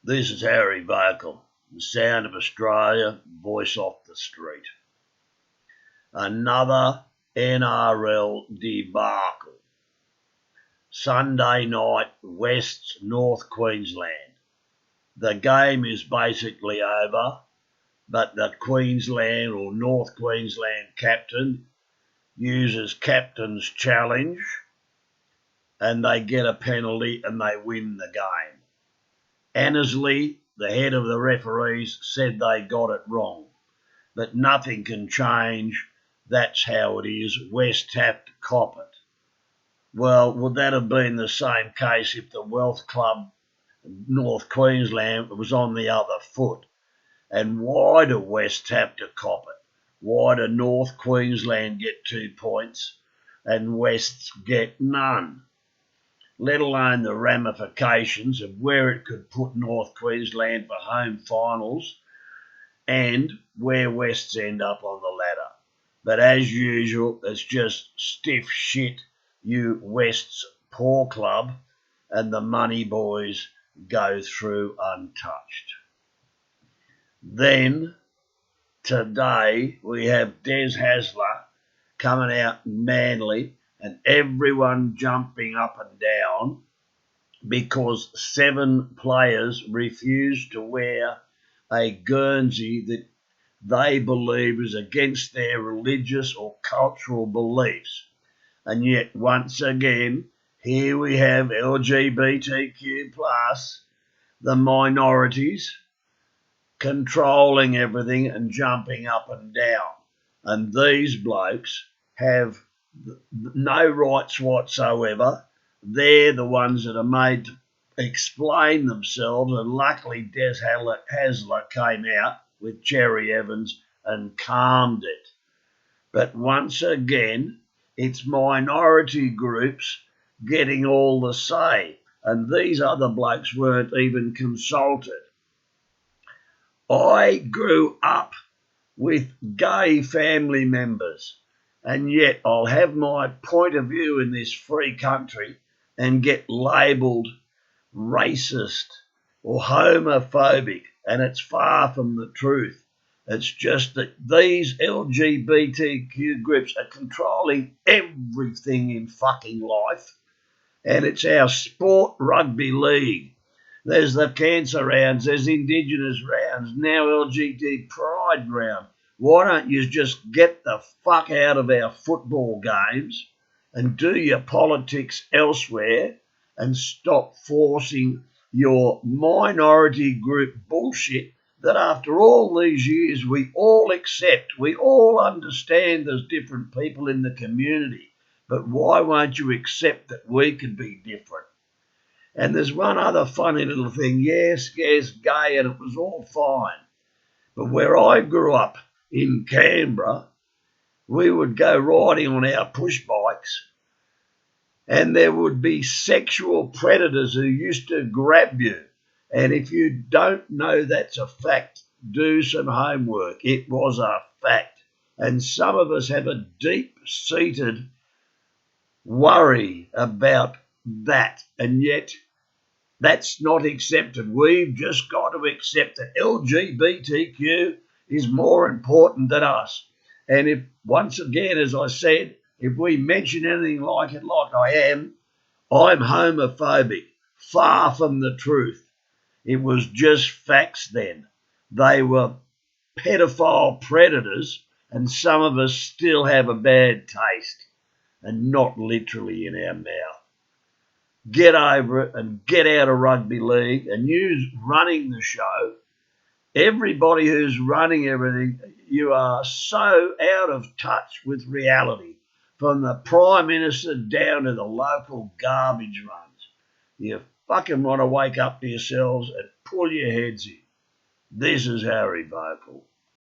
This is Harry Vocal, the sound of Australia, voice off the street. Another NRL debacle. Sunday night, West's North Queensland. The game is basically over, but the Queensland or North Queensland captain uses captain's challenge and they get a penalty and they win the game. Annesley, the head of the referees, said they got it wrong, but nothing can change. That's how it is. West have to cop it. Well, would that have been the same case if the Wealth Club North Queensland was on the other foot? And why do West have to cop it? Why do North Queensland get 2 points and West get none? Let alone the ramifications of where it could put North Queensland for home finals and where Wests end up on the ladder. But as usual, it's just stiff shit, you Wests poor club, and the money boys go through untouched. Then, today, we have Des Hasler coming out Manly and everyone jumping up and down because 7 players refused to wear a Guernsey that they believe is against their religious or cultural beliefs. And yet, once again, here we have LGBTQ+, the minorities, controlling everything and jumping up and down. And these blokes have no rights whatsoever. They're the ones that are made to explain themselves, and luckily Des Hasler came out with Cherry Evans and calmed it. But once again, it's minority groups getting all the say, and these other blokes weren't even consulted. I grew up with gay family members, and yet I'll have my point of view in this free country and get labelled racist or homophobic, and it's far from the truth. It's just that these LGBTQ groups are controlling everything in fucking life, and it's our sport rugby league. There's the cancer rounds, there's Indigenous rounds, now LGBT pride round. Why don't you just get the fuck out of our football games and do your politics elsewhere and stop forcing your minority group bullshit that after all these years we all accept, we all understand there's different people in the community, but why won't you accept that we could be different? And there's one other funny little thing. Yes, gay, and it was all fine. But where I grew up in Canberra, we would go riding on our push bikes and there would be sexual predators who used to grab you. And if you don't know that's a fact, do some homework. It was a fact. And some of us have a deep-seated worry about that, and yet that's not accepted. We've just got to accept that LGBTQ is more important than us. And if, once again, as I said, if we mention anything like it, like I am, I'm homophobic. Far from the truth. It was just facts then. They were pedophile predators, and some of us still have a bad taste, and not literally in our mouth. Get over it and get out of rugby league, and you running the show, everybody who's running everything, you are so out of touch with reality, from the Prime Minister down to the local garbage runs. You fucking want to wake up to yourselves and pull your heads in. This is Harry Vocal.